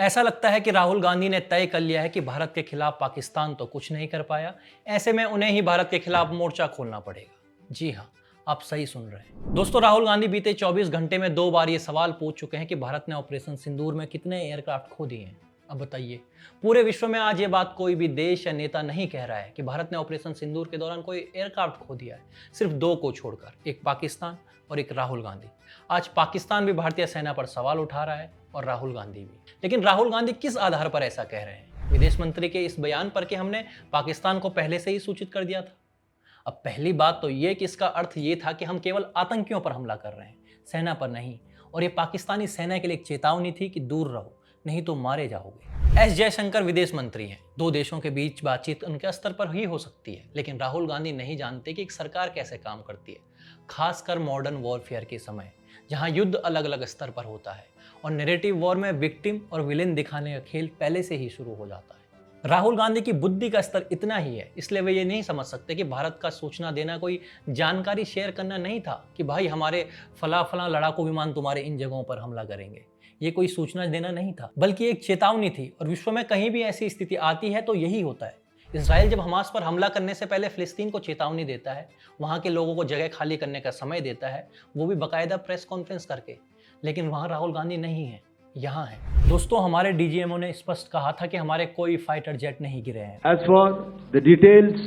ऐसा लगता है कि राहुल गांधी ने तय कर लिया है कि भारत के खिलाफ पाकिस्तान तो कुछ नहीं कर पाया, ऐसे में उन्हें ही भारत के खिलाफ मोर्चा खोलना पड़ेगा। जी हाँ, आप सही सुन रहे हैं। दोस्तों, राहुल गांधी बीते 24 घंटे में 2 बार ये सवाल पूछ चुके हैं कि भारत ने ऑपरेशन सिंदूर में कितने एयरक्राफ्ट खो दिए हैं। अब बताइए, पूरे विश्व में आज ये बात कोई भी देश या नेता नहीं कह रहा है कि भारत ने ऑपरेशन सिंदूर के दौरान कोई एयरक्राफ्ट खो दिया है, सिर्फ 2 को छोड़कर, एक पाकिस्तान और एक राहुल गांधी। आज पाकिस्तान भी भारतीय सेना पर सवाल उठा रहा है और राहुल गांधी भी। लेकिन राहुल गांधी किस आधार पर ऐसा कह रहे हैं? विदेश मंत्री के इस बयान पर कि हमने पाकिस्तान को पहले से ही सूचित कर दिया था। अब पहली बात तो ये कि इसका अर्थ ये था कि हम केवल आतंकियों पर हमला कर रहे हैं, सेना पर नहीं। और ये पाकिस्तानी सेना के लिए एक चेतावनी थी कि दूर रहो, नहीं तो मारे जाओगे। एस जयशंकर विदेश मंत्री हैं। 2 देशों के बीच बातचीत उनके स्तर पर ही हो सकती है, लेकिन राहुल गांधी नहीं जानते कि एक सरकार कैसे काम करती है, खासकर मॉडर्न वॉरफेयर के समय, जहां युद्ध अलग अलग स्तर पर होता है और नैरेटिव वॉर में विक्टिम और विलेन दिखाने का खेल पहले से ही शुरू हो जाता है। राहुल गांधी की बुद्धि का स्तर इतना ही है, इसलिए वे ये नहीं समझ सकते कि भारत का सूचना देना कोई जानकारी शेयर करना नहीं था कि भाई हमारे फला लड़ाकू विमान तुम्हारे इन जगहों पर हमला करेंगे। ये कोई सूचना देना नहीं था, बल्कि एक चेतावनी थी। और विश्व में कहीं भी ऐसी स्थिति आती है तो यही होता है। इजराइल जब हमास पर हमला करने से पहले फिलिस्तीन को चेतावनी देता है, वहां के लोगों को जगह खाली करने का समय देता है, वो भी बाकायदा प्रेस कॉन्फ्रेंस करके। लेकिन वहां राहुल गांधी नहीं है, यहाँ है। दोस्तों, हमारे डीजीएमओ ने स्पष्ट कहा था कि हमारे कोई फाइटर जेट नहीं गिरे हैं। As for the details,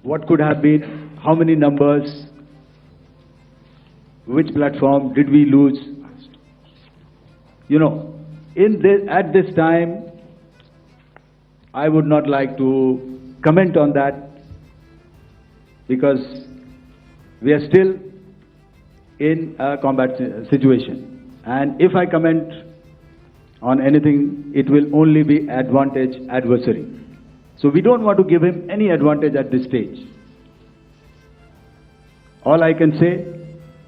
what could have been, how many numbers, which platform did we lose? You know, at this time, I would not like to comment on that because we are still in a combat situation. And if I comment on anything, it will only be advantage adversary. So we don't want to give him any advantage at this stage. All I can say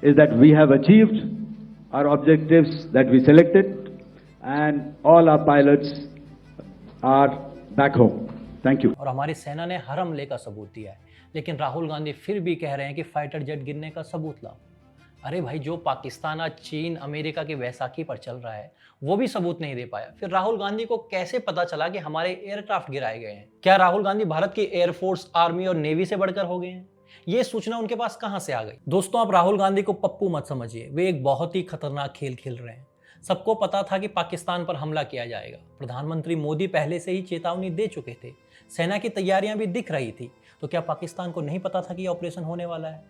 is that we have achieved our objectives that we selected and all our pilots are back home. Thank you. और हमारी सेना ने हर हमले का सबूत दिया है, लेकिन राहुल गांधी फिर भी कह रहे हैं कि फाइटर जेट गिरने का सबूत लाओ। अरे भाई, जो पाकिस्तान आज चीन अमेरिका की वैसाखी पर चल रहा है, वो भी सबूत नहीं दे पाया, फिर राहुल गांधी को कैसे पता चला कि हमारे एयरक्राफ्ट गिराए गए हैं? क्या राहुल गांधी भारत की एयरफोर्स, आर्मी और नेवी से बढ़कर हो गए हैं? ये सूचना उनके पास कहां से आ गई? दोस्तों, आप राहुल गांधी को पप्पू मत समझिए, वे एक बहुत ही खतरनाक खेल खेल रहे हैं। सबको पता था कि पाकिस्तान पर हमला किया जाएगा। प्रधानमंत्री मोदी पहले से ही चेतावनी दे चुके थे, सेना की तैयारियां भी दिख रही थी। तो क्या पाकिस्तान को नहीं पता था कि यह ऑपरेशन होने वाला है?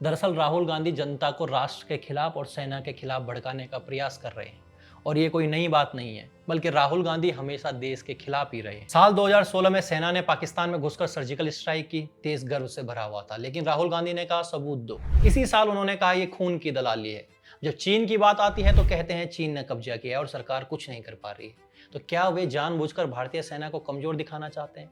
दरअसल राहुल गांधी जनता को राष्ट्र के खिलाफ और सेना के खिलाफ भड़काने का प्रयास कर रहे हैं, और ये कोई नई बात नहीं है, बल्कि राहुल गांधी हमेशा देश के खिलाफ ही रहे। साल 2016 में सेना ने पाकिस्तान में घुसकर सर्जिकल स्ट्राइक की, देश गर्व से भरा हुआ था, लेकिन राहुल गांधी ने कहा सबूत दो। इसी साल उन्होंने कहा ये खून की दलाली है। जब चीन की बात आती है तो कहते हैं चीन ने कब्जा किया और सरकार कुछ नहीं कर पा रही है। तो क्या वे जानबूझकर भारतीय सेना को कमजोर दिखाना चाहते हैं?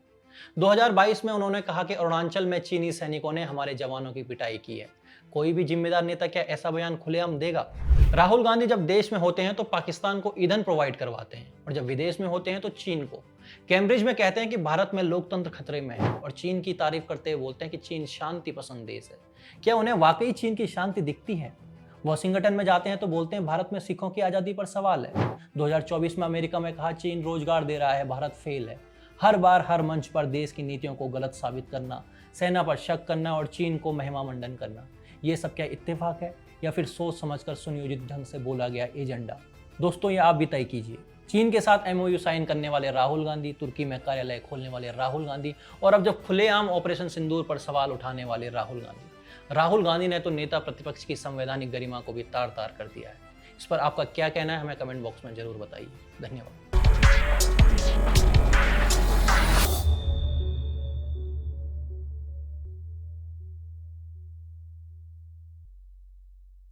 2022 में उन्होंने कहा कि अरुणाचल में चीनी सैनिकों ने हमारे जवानों की पिटाई की है। कोई भी जिम्मेदार नेता क्या ऐसा बयान खुलेआम देगा? राहुल गांधी जब देश में होते हैं तो पाकिस्तान को ईंधन प्रोवाइड करवाते हैं, और जब विदेश में होते हैं तो चीन को। कैम्ब्रिज में कहते हैं कि भारत में लोकतंत्र खतरे में है, और चीन की तारीफ करते हुए बोलते हैं कि चीन शांति पसंद देश है। क्या उन्हें वाकई चीन की शांति दिखती है? वाशिंगटन में जाते हैं तो बोलते हैं भारत में सिखों की आज़ादी पर सवाल है। 2024 में अमेरिका में कहा चीन रोजगार दे रहा है, भारत फेल है। हर बार हर मंच पर देश की नीतियों को गलत साबित करना, सेना पर शक करना और चीन को महिमा मंडन करना, ये सब क्या इत्तेफाक है या फिर सोच समझकर सुनियोजित ढंग से बोला गया एजेंडा? दोस्तों, ये आप भी तय कीजिए। चीन के साथ एमओयू साइन करने वाले राहुल गांधी, तुर्की में कार्यालय खोलने वाले राहुल गांधी, और अब जब खुलेआम ऑपरेशन सिंदूर पर सवाल उठाने वाले राहुल गांधी। राहुल गांधी ने तो नेता प्रतिपक्ष की संवैधानिक गरिमा को भी तार तार कर दिया है। इस पर आपका क्या कहना है, हमें कमेंट बॉक्स में जरूर बताइए। धन्यवाद।